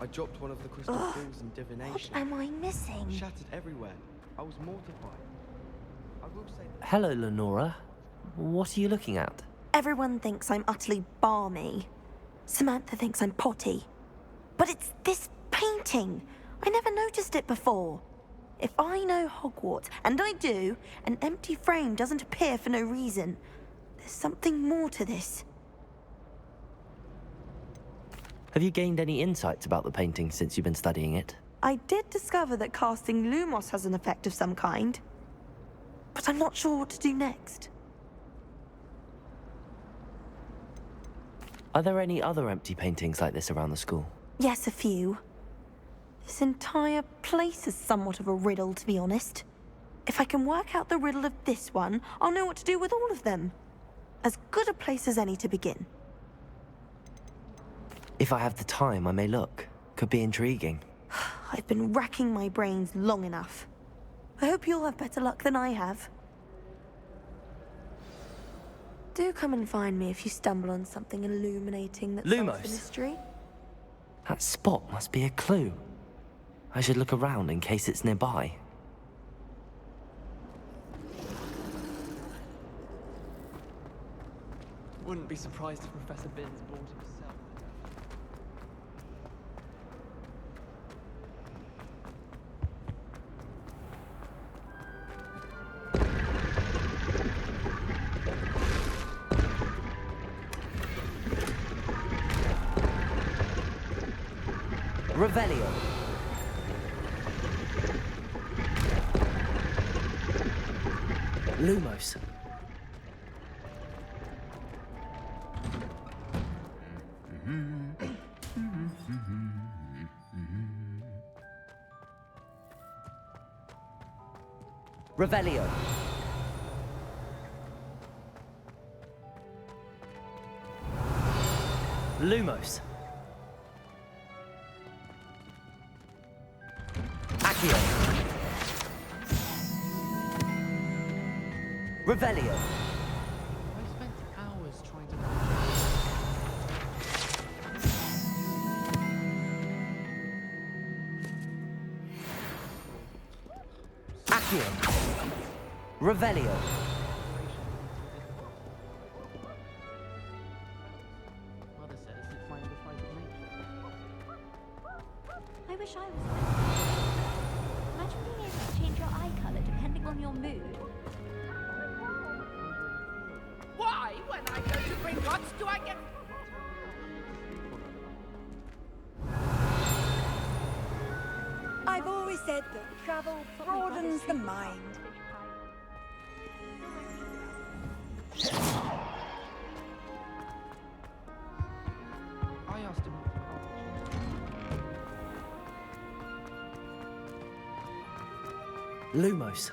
I dropped one of the crystal balls in divination. What am I missing? Shattered everywhere. I was mortified. I will say that Hello, Lenora. What are you looking at? Everyone thinks I'm utterly balmy. Samantha thinks I'm potty. But it's this painting. I never noticed it before. If I know Hogwarts, and I do, an empty frame doesn't appear for no reason. There's something more to this. Have you gained any insights about the painting since you've been studying it? I did discover that casting Lumos has an effect of some kind. But I'm not sure what to do next. Are there any other empty paintings like this around the school? Yes, a few. This entire place is somewhat of a riddle, to be honest. If I can work out the riddle of this one, I'll know what to do with all of them. As good a place as any to begin. If I have the time, I may look. Could be intriguing. I've been racking my brains long enough. I hope you'll have better luck than I have. Do come and find me if you stumble on something illuminating that solves the mystery. That spot must be a clue. I should look around in case it's nearby. Wouldn't be surprised if Professor Binns bought himself. Revelio. Lumos. Revelio. Lumos. Accio. Revelio. I spent hours trying to... Accio. Revelio. Mother says it's fine to fight with nature. I wish I was like that. Imagine being able to change your eye color depending on your mood. Why, when I go to Gringotts, do I get... I've always said that travel broadens the mind. I asked him... Lumos.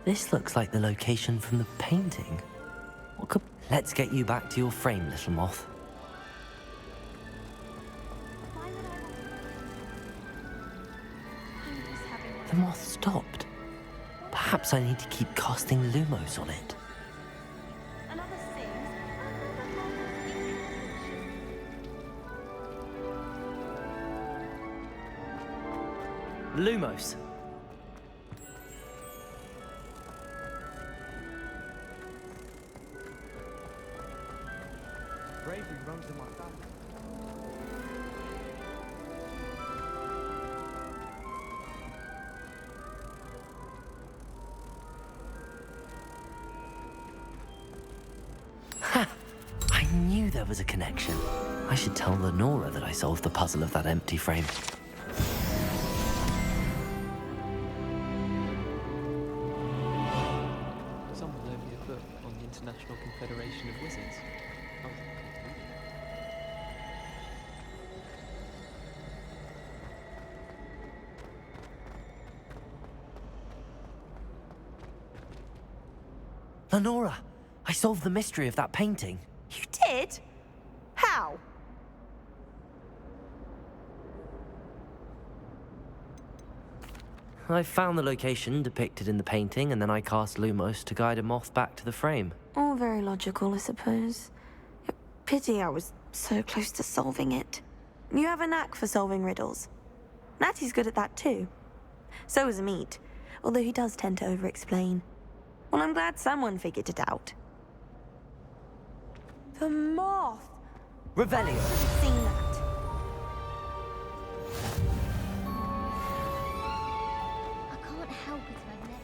This looks like the location from the painting. What could... Let's get you back to your frame, little moth. Why would I want to? I'm just having one. The moth stopped. Perhaps I need to keep casting Lumos on it. Another Sims? Lumos. bravery runs in my family. Ha! I knew there was a connection. I should tell Lenora that I solved the puzzle of that empty frame. Someone loaned me a book on the International Confederation of Wizards. Lenora, I solved the mystery of that painting. You did? now! I found the location depicted in the painting, and then I cast Lumos to guide a moth back to the frame. All very logical, I suppose. Pity I was so close to solving it. You have a knack for solving riddles. Natty's good at that too. So is Amit, although he does tend to over-explain. Well, I'm glad someone figured it out. The moth! Revelio! I should have seen that. I can't help it if I've met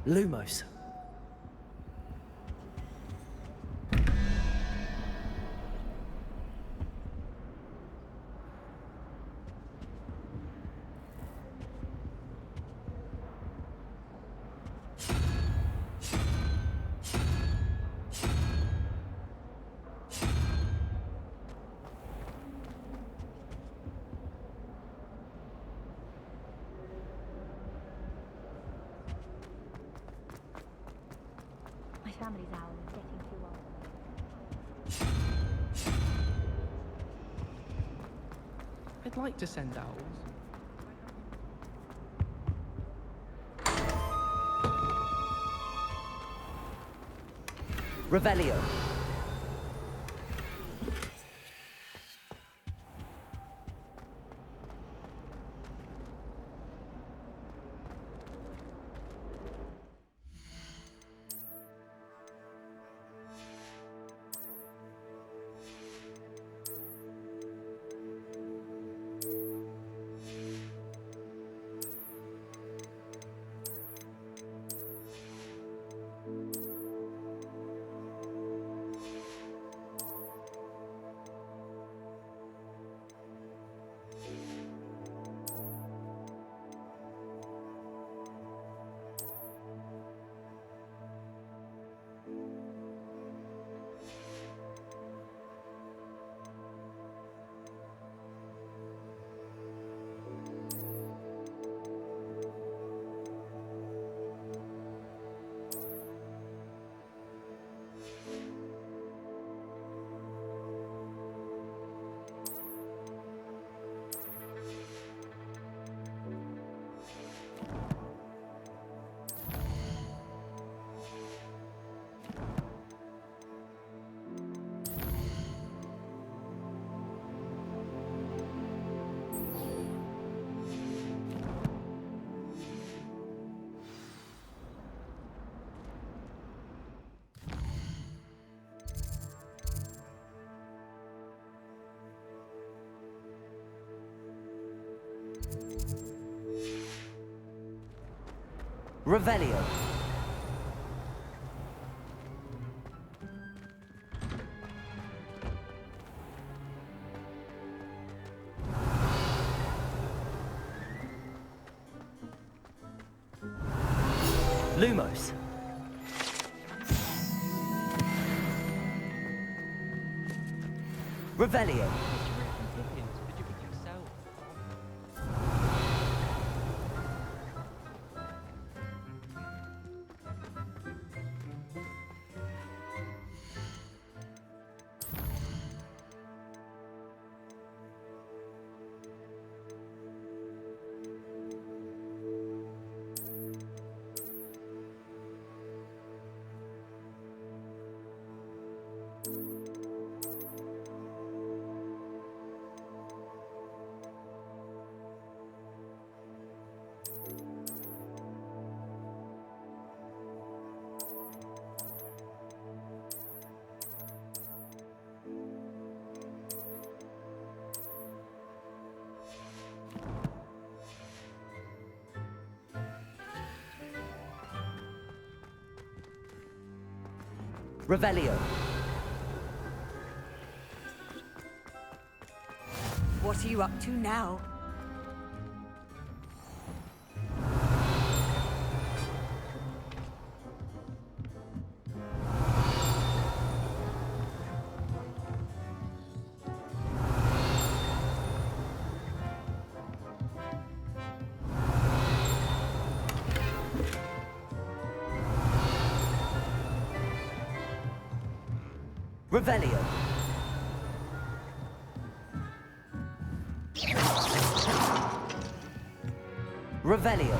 them. Lumos. My family's owl is getting too old. I'd like to send owls. Revelio. Revelio. Lumos. Revelio. Revelio. What are you up to now? Revelio. Revelio.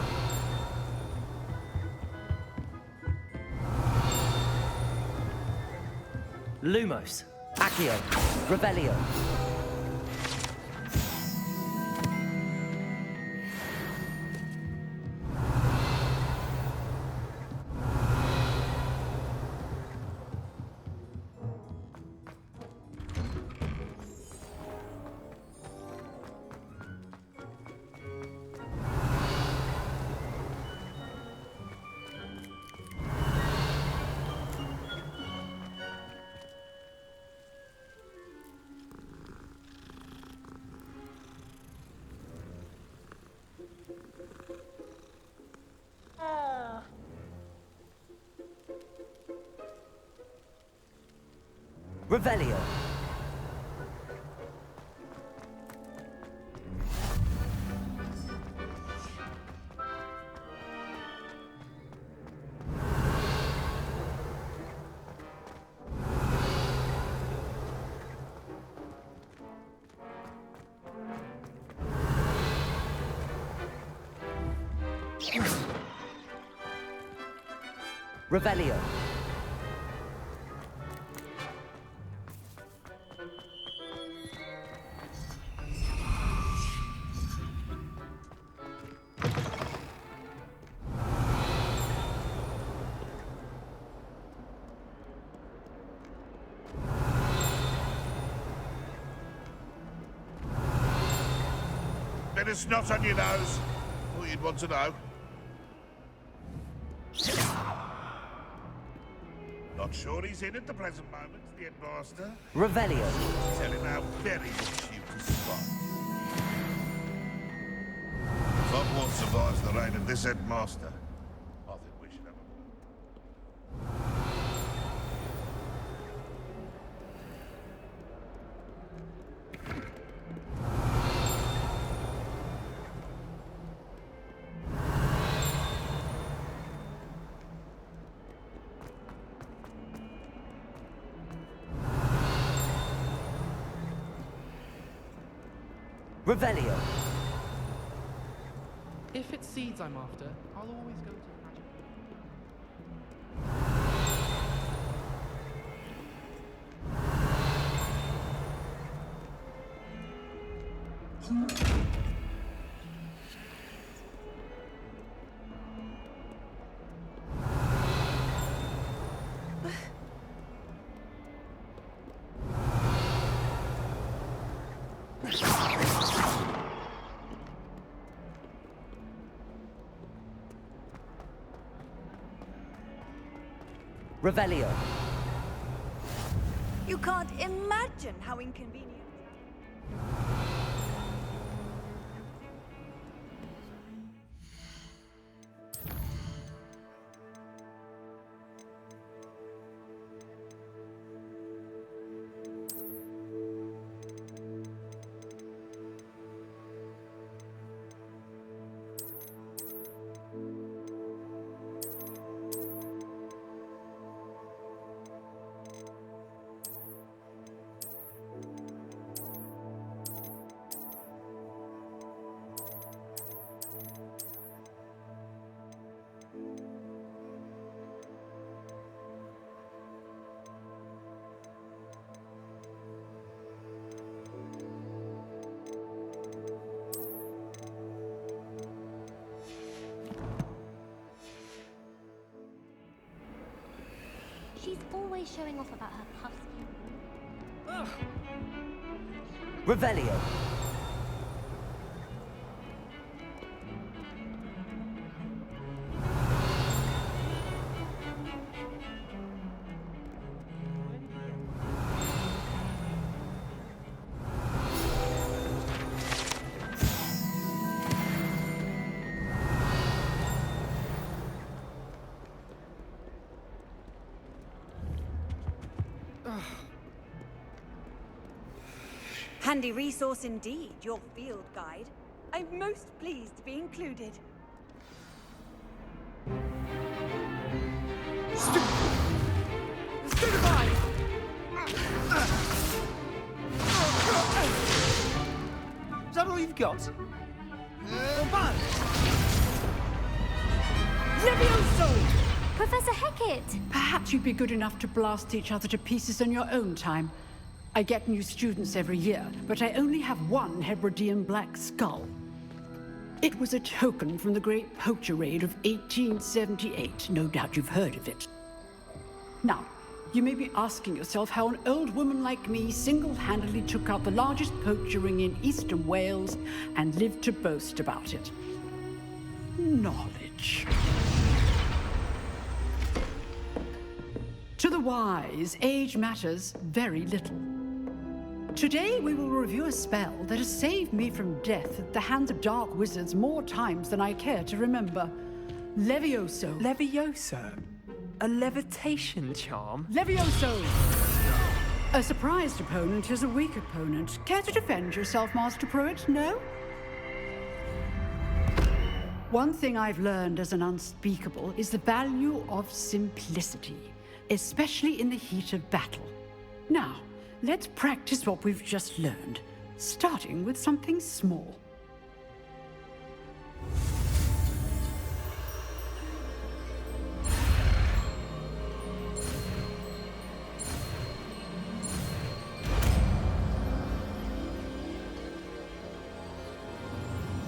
Lumos. Accio. Revelio. Revelio. Revelio. Bit of snot on your nose. All you'd want to know. Not sure he's in at the present moment, the headmaster. Revelio. Tell him how very much you can spot. If Hogwarts survives the reign of this headmaster, I think we should have Revelio. If it's seeds I'm after, I'll always go to the magic. Revelio. You can't imagine how inconvenient. She's always showing off about her puffs. Revelio. Handy resource indeed, your field guide. I'm most pleased to be included. Stupefy! that all you've got? Levioso! Professor Hecat! Perhaps you'd be good enough to blast each other to pieces in your own time. I get new students every year, but I only have one Hebridean black skull. It was a token from the Great Poacher Raid of 1878. No doubt you've heard of it. Now, you may be asking yourself how an old woman like me single-handedly took out the largest poacher ring in eastern Wales and lived to boast about it. Knowledge. To the wise, age matters very little. Today we will review a spell that has saved me from death at the hands of dark wizards more times than I care to remember. Levioso. Levioso? A levitation charm? Levioso! A surprised opponent is a weak opponent. Care to defend yourself, Master Pruitt? No? One thing I've learned as an unspeakable is the value of simplicity, especially in the heat of battle. Now, let's practice what we've just learned, starting with something small.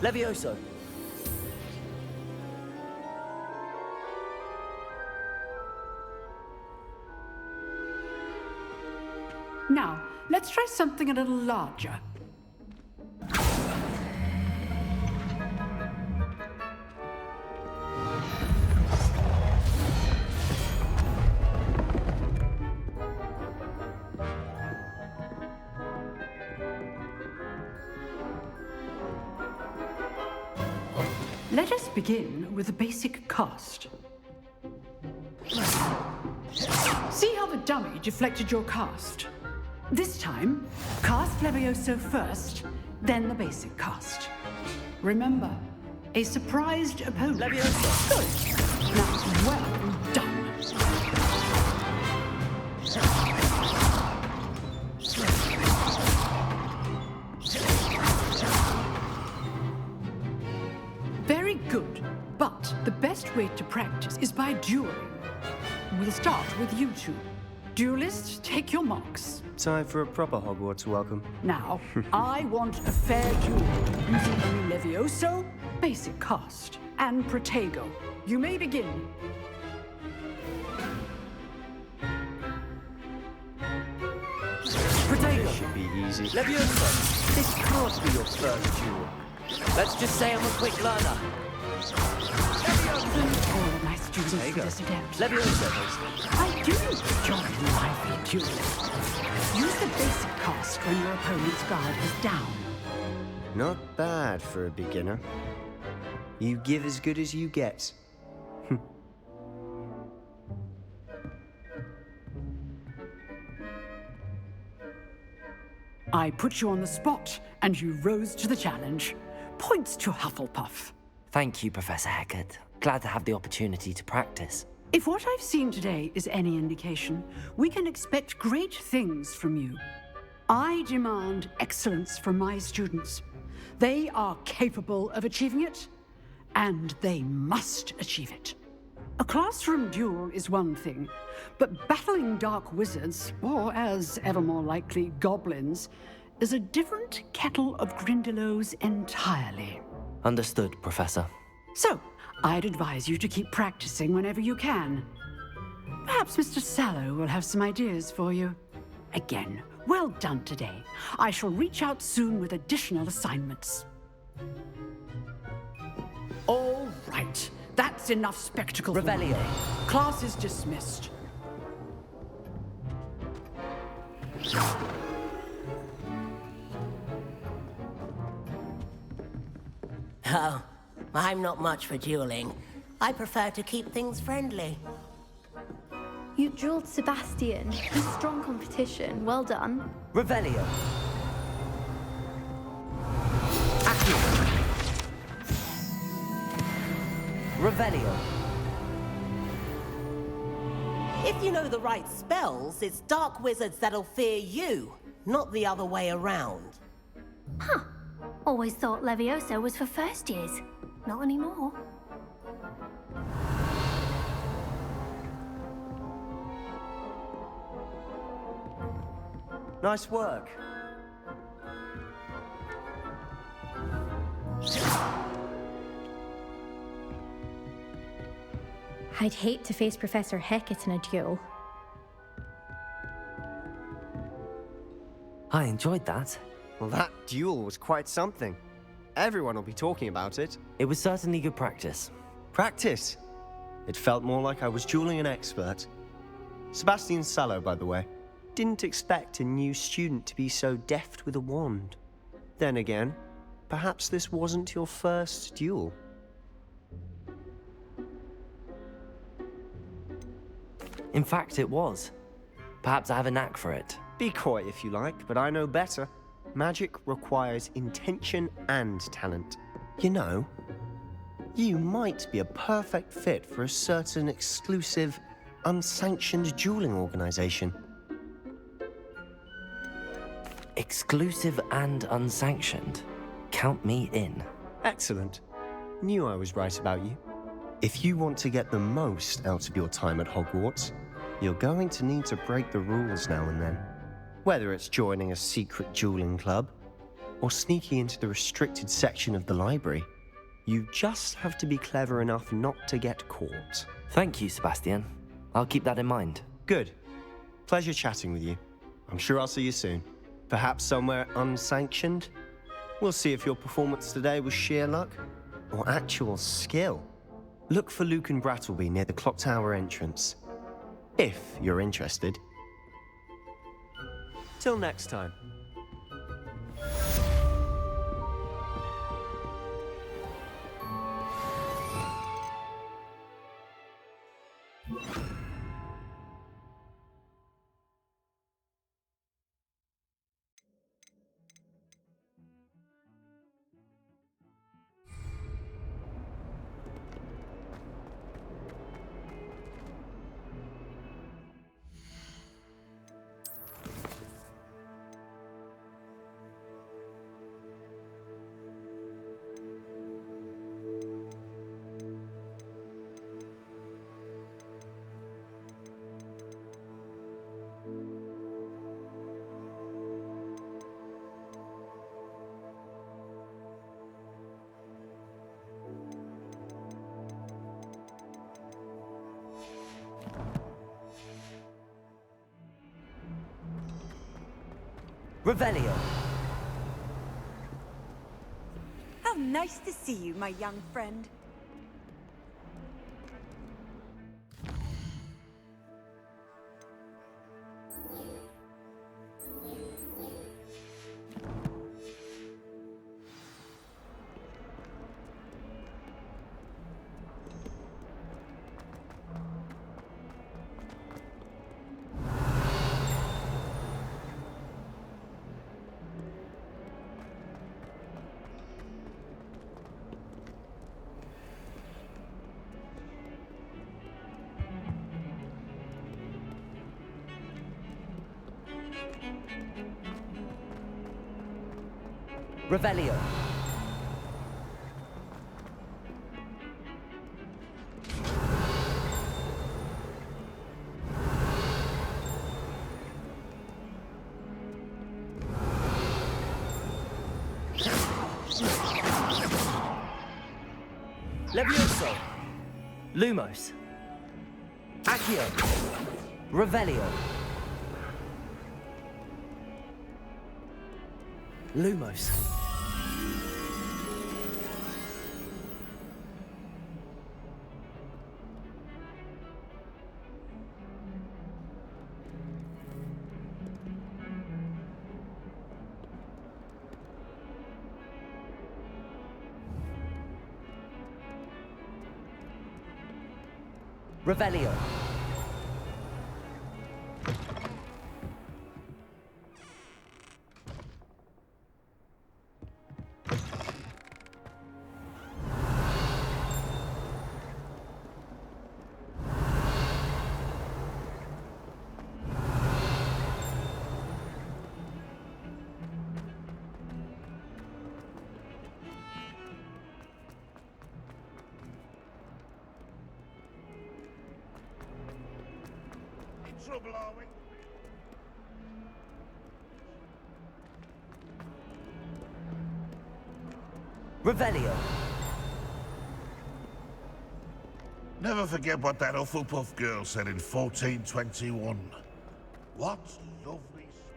Levioso. Now, let's try something a little larger. Let us begin with a basic cast. See how the dummy deflected your cast? This time, cast Levioso first, then the basic cast. Remember, a surprised opponent. Levioso! Good. Now, well done. Very good, but the best way to practice is by dueling. We'll start with you two. Duelists, take your marks. Time for a proper Hogwarts welcome. Now, I want a fair duel using only Levioso, basic cast, and Protego. You may begin. Protego! This should be easy. Levioso! This can't be your first duel. Let's just say I'm a quick learner. Oh, nice students for this adept. Levioso! I do enjoy lively duels. Use the basic cast when your opponent's guard is down. Not bad for a beginner. You give as good as you get. I put you on the spot, and you rose to the challenge. Points to Hufflepuff. Thank you, Professor Hecat. Glad to have the opportunity to practice. If what I've seen today is any indication, we can expect great things from you. I demand excellence from my students. They are capable of achieving it, and they must achieve it. A classroom duel is one thing, but battling dark wizards, or as ever more likely, goblins, is a different kettle of Grindylows entirely. Understood, Professor. So, I'd advise you to keep practicing whenever you can. Perhaps Mr. Sallow will have some ideas for you. Again, well done today. I shall reach out soon with additional assignments. All right, that's enough spectacle. Revelio. Class is dismissed. Oh, I'm not much for dueling. I prefer to keep things friendly. You dueled Sebastian. He's strong competition. Well done. Revelio. AQIRYS. Revelio. If you know the right spells, it's dark wizards that'll fear you, not the other way around. Huh. Always thought Levioso was for first years. Not anymore. Nice work. I'd hate to face Professor Hecat in a duel. I enjoyed that. Well, that duel was quite something. Everyone will be talking about it. It was certainly good practice. Practice? It felt more like I was dueling an expert. Sebastian Sallow, by the way. Didn't expect a new student to be so deft with a wand. Then again, perhaps this wasn't your first duel. In fact, it was. Perhaps I have a knack for it. Be coy if you like, but I know better. Magic requires intention and talent. You know, you might be a perfect fit for a certain exclusive, unsanctioned dueling organization. Exclusive and unsanctioned. Count me in. Excellent. Knew I was right about you. If you want to get the most out of your time at Hogwarts, you're going to need to break the rules now and then. Whether it's joining a secret dueling club, or sneaking into the restricted section of the library, you just have to be clever enough not to get caught. Thank you, Sebastian. I'll keep that in mind. Good. Pleasure chatting with you. I'm sure I'll see you soon. Perhaps somewhere unsanctioned? We'll see if your performance today was sheer luck, or actual skill. Look for Luke and Brattleby near the clock tower entrance. If you're interested. Till next time. Revelio. How nice to see you, my young friend. Revelio. Levioso. Lumos. Accio. Revelio. Lumos. Revelio. trouble, are we? Revelio. Never forget what that Hufflepuff girl said in 1421. What lovely stuff.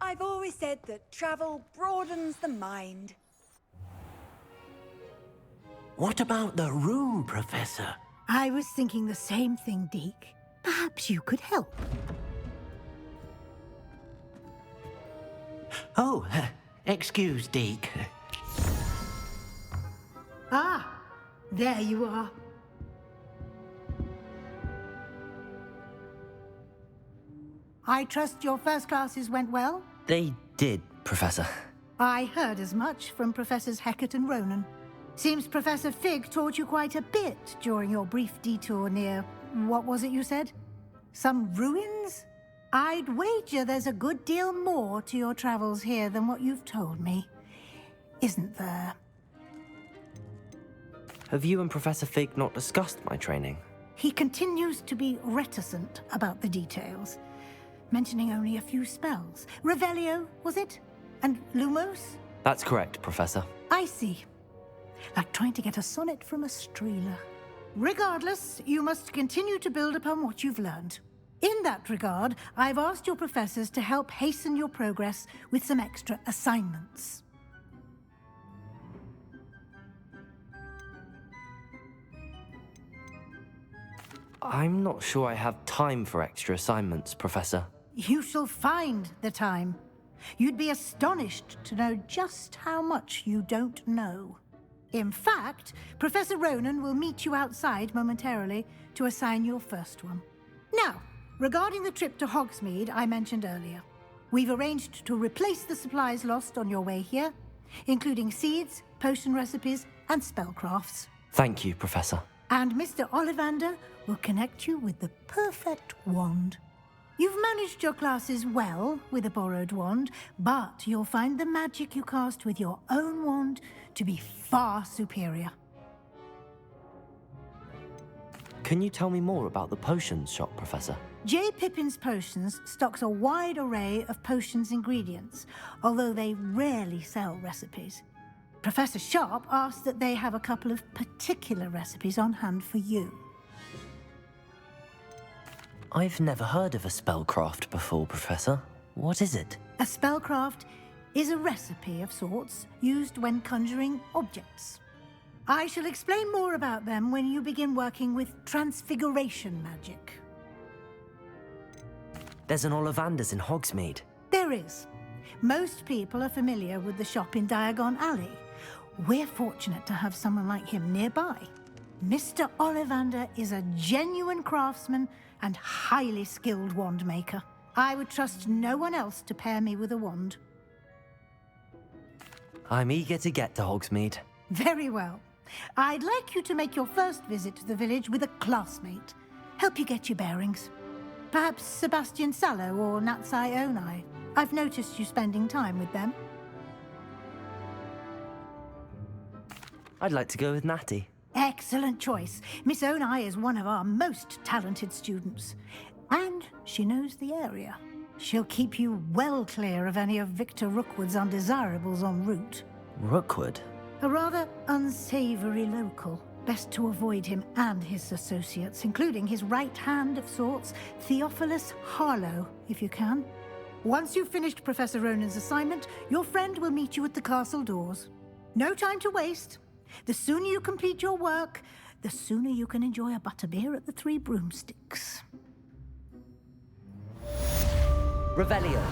I've always said that travel broadens the mind. What about the room, Professor? I was thinking the same thing, Deke. Perhaps you could help. Oh, excuse, Deke. Ah, there you are. I trust your first classes went well? They did, Professor. I heard as much from Professors Hecat and Ronan. Seems Professor Fig taught you quite a bit during your brief detour near... what was it you said? Some ruins? I'd wager there's a good deal more to your travels here than what you've told me. Isn't there? Have you and Professor Fig not discussed my training? He continues to be reticent about the details, mentioning only a few spells. Revelio, was it? And Lumos? That's correct, Professor. I see. Like trying to get a sonnet from a streeler. Regardless, you must continue to build upon what you've learned. In that regard, I've asked your professors to help hasten your progress with some extra assignments. I'm not sure I have time for extra assignments, Professor. You shall find the time. You'd be astonished to know just how much you don't know. In fact, Professor Ronan will meet you outside momentarily to assign your first one. Now, regarding the trip to Hogsmeade I mentioned earlier, we've arranged to replace the supplies lost on your way here, including seeds, potion recipes, and spellcrafts. Thank you, Professor. And Mr. Ollivander will connect you with the perfect wand. You've managed your classes well with a borrowed wand, but you'll find the magic you cast with your own wand to be far superior. Can you tell me more about the potions shop, Professor? J. Pippin's Potions stocks a wide array of potions ingredients, although they rarely sell recipes. Professor Sharp asked that they have a couple of particular recipes on hand for you. I've never heard of a spellcraft before, Professor. What is it? A spellcraft is a recipe of sorts used when conjuring objects. I shall explain more about them when you begin working with transfiguration magic. There's an Ollivander's in Hogsmeade. There is. Most people are familiar with the shop in Diagon Alley. We're fortunate to have someone like him nearby. Mr. Ollivander is a genuine craftsman and highly skilled wand maker. I would trust no one else to pair me with a wand. I'm eager to get to Hogsmeade. Very well. I'd like you to make your first visit to the village with a classmate. Help you get your bearings. Perhaps Sebastian Sallow or Natsai Onai. I've noticed you spending time with them. I'd like to go with Natty. Excellent choice. Miss Onai is one of our most talented students. And she knows the area. She'll keep you well clear of any of Victor Rookwood's undesirables en route. Rookwood? A rather unsavory local. Best to avoid him and his associates, including his right hand of sorts, Theophilus Harlow, if you can. Once you've finished Professor Ronan's assignment, your friend will meet you at the castle doors. No time to waste. The sooner you complete your work, the sooner you can enjoy a butterbeer at the Three Broomsticks. Revelio.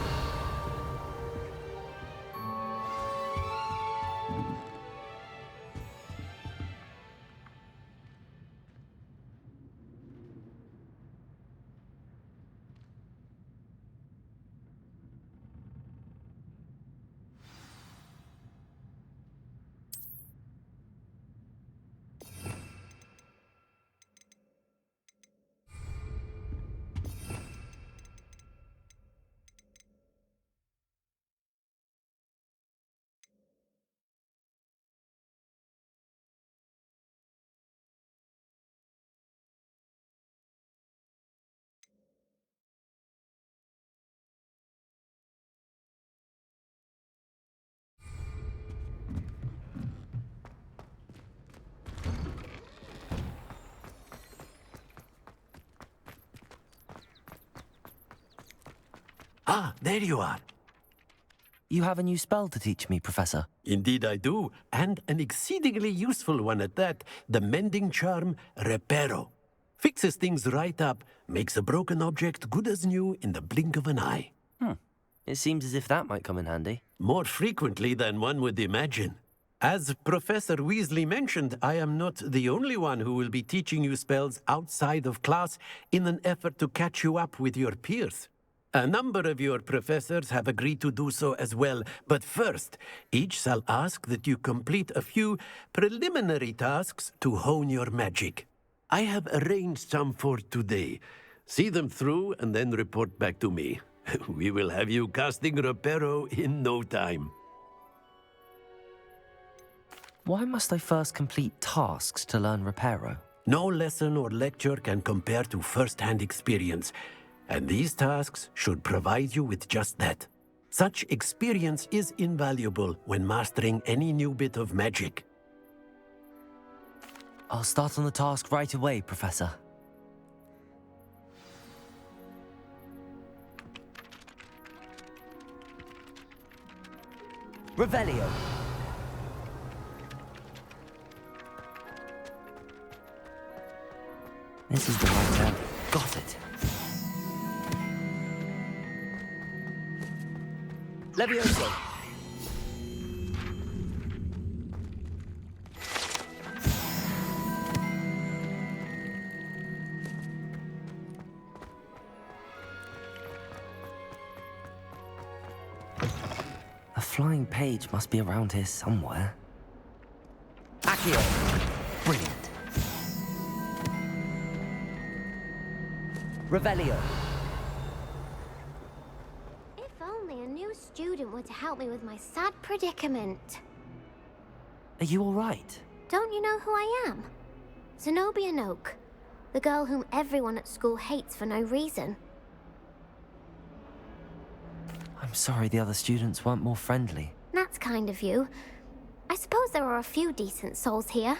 Ah, there you are. You have a new spell to teach me, Professor? Indeed I do, and an exceedingly useful one at that, the mending charm Reparo. Fixes things right up, makes a broken object good as new in the blink of an eye. It seems as if that might come in handy. More frequently than one would imagine. As Professor Weasley mentioned, I am not the only one who will be teaching you spells outside of class in an effort to catch you up with your peers. A number of your professors have agreed to do so as well, but first, each shall ask that you complete a few preliminary tasks to hone your magic. I have arranged some for today. See them through and then report back to me. We will have you casting Reparo in no time. Why must I first complete tasks to learn Reparo? No lesson or lecture can compare to first-hand experience, and these tasks should provide you with just that. Such experience is invaluable when mastering any new bit of magic. I'll start on the task right away, Professor. Revelio. This is the right end. Got it. Levioso. A flying page must be around here somewhere. Accio. Brilliant. Revelio. If only a new student were to help me with my sad predicament. Are you all right? Don't you know who I am? Zenobia Noak, the girl whom everyone at school hates for no reason. I'm sorry the other students weren't more friendly. That's kind of you. I suppose there are a few decent souls here.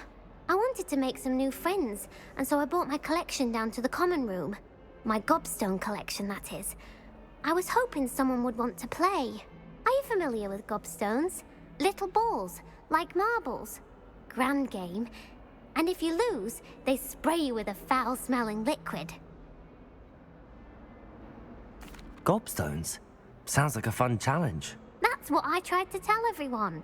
I wanted to make some new friends, and so I brought my collection down to the common room. My gobstone collection, that is. I was hoping someone would want to play. Are you familiar with gobstones? Little balls, like marbles. Grand game. And if you lose, they spray you with a foul-smelling liquid. Gobstones? Sounds like a fun challenge. That's what I tried to tell everyone.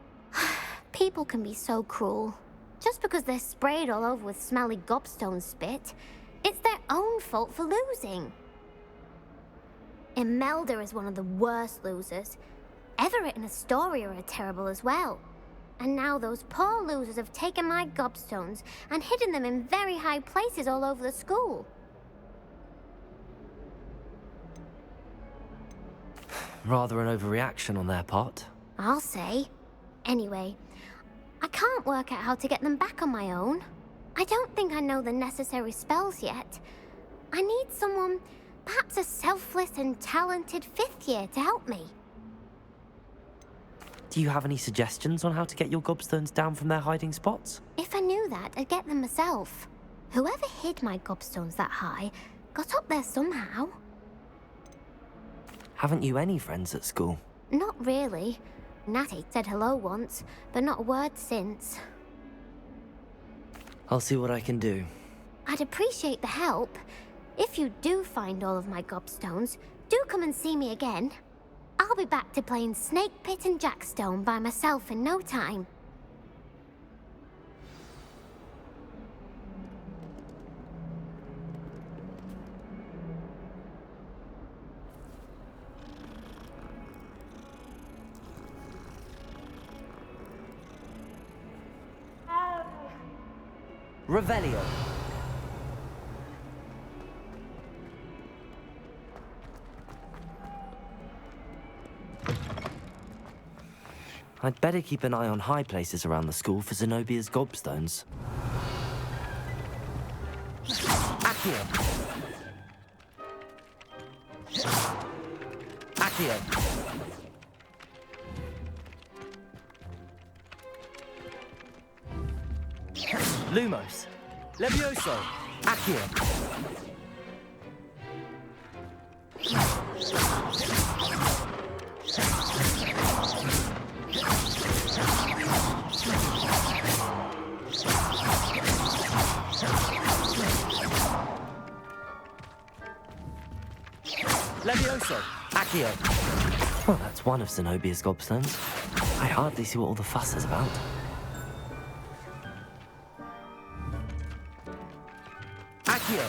People can be so cruel. Just because they're sprayed all over with smelly gobstone spit, it's their own fault for losing. Imelda is one of the worst losers. Everett and Astoria are terrible as well. And now those poor losers have taken my gobstones and hidden them in very high places all over the school. Rather an overreaction on their part. I'll say. Anyway, I can't work out how to get them back on my own. I don't think I know the necessary spells yet. I need someone, perhaps a selfless and talented 5th year to help me. Do you have any suggestions on how to get your gobstones down from their hiding spots? If I knew that, I'd get them myself. Whoever hid my gobstones that high got up there somehow. Haven't you any friends at school? Not really. Natty said hello once, but not a word since. I'll see what I can do. I'd appreciate the help. If you do find all of my gobstones, do come and see me again. I'll be back to playing Snake Pit and Jackstone by myself in no time. Revelio. I'd better keep an eye on high places around the school for Zenobia's gobstones. Accio. Accio. Lumos. Levioso. Accio. Levioso! Accio! Well, that's one of Zenobia's gobstones. I hardly see what all the fuss is about. Accio!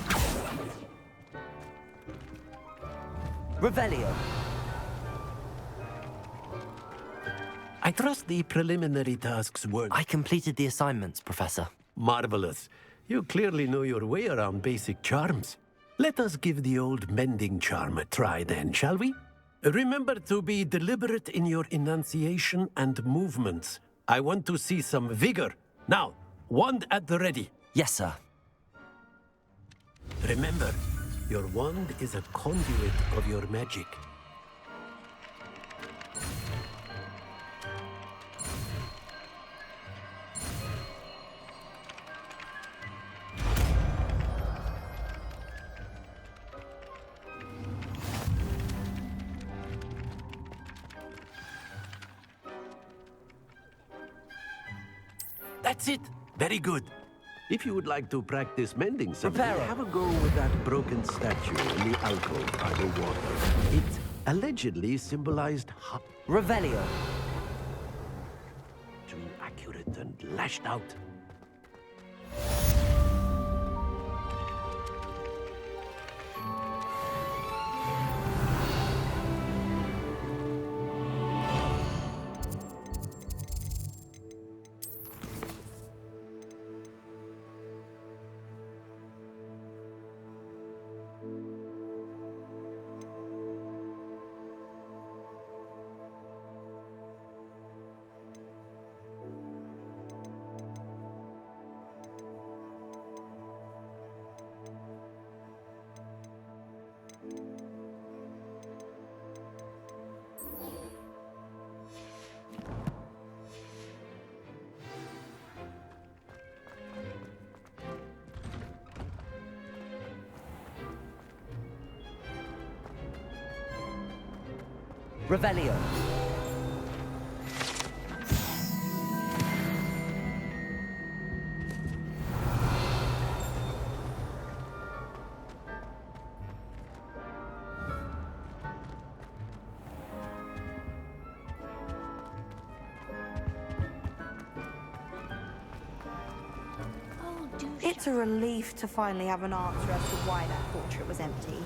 Revelio! I trust the preliminary tasks were... I completed the assignments, Professor. Marvelous. You clearly know your way around basic charms. Let us give the old mending charm a try then, shall we? Remember to be deliberate in your enunciation and movements. I want to see some vigor. Now, wand at the ready. Yes, sir. Remember, your wand is a conduit of your magic. That's it. Very good. If you would like to practice mending something, have a go with that broken statue in the alcove by the water. It allegedly symbolized Revelio. Too accurate and lashed out. Revelio. It's a relief to finally have an answer as to why that portrait was empty.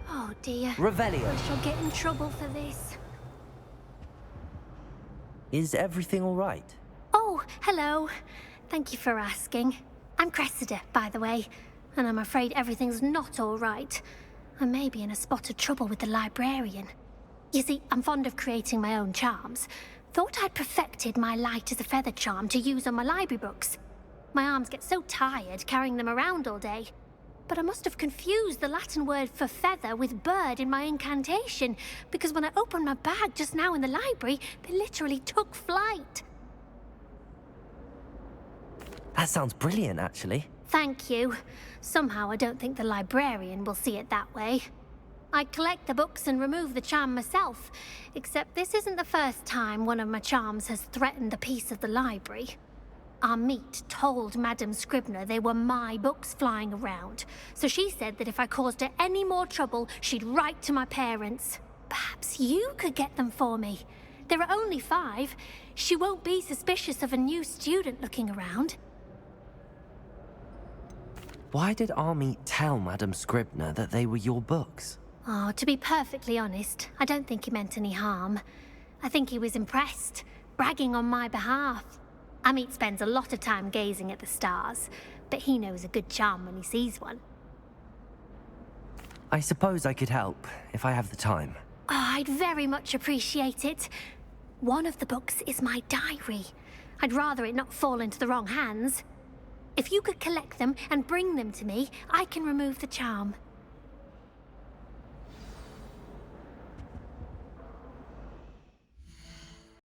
Oh dear. Revelio. I shall get in trouble for this. Is everything all right? Oh, hello. Thank you for asking. I'm Cressida, by the way, and I'm afraid everything's not all right. I may be in a spot of trouble with the librarian. You see, I'm fond of creating my own charms. Thought I'd perfected my light as a feather charm to use on my library books. My arms get so tired carrying them around all day. But I must have confused the Latin word for feather with bird in my incantation, because when I opened my bag just now in the library, they literally took flight. That sounds brilliant, actually. Thank you. Somehow I don't think the librarian will see it that way. I collect the books and remove the charm myself, except this isn't the first time one of my charms has threatened the peace of the library. Our meet told Madame Scribner they were my books flying around, so she said that if I caused her any more trouble, she'd write to my parents. Perhaps you could get them for me. There are only 5. She won't be suspicious of a new student looking around. Why did Army tell Madame Scribner that they were your books? Oh, to be perfectly honest, I don't think he meant any harm. I think he was impressed, bragging on my behalf. Amit spends a lot of time gazing at the stars, but he knows a good charm when he sees one. I suppose I could help, if I have the time. Oh, I'd very much appreciate it. One of the books is my diary. I'd rather it not fall into the wrong hands. If you could collect them and bring them to me, I can remove the charm.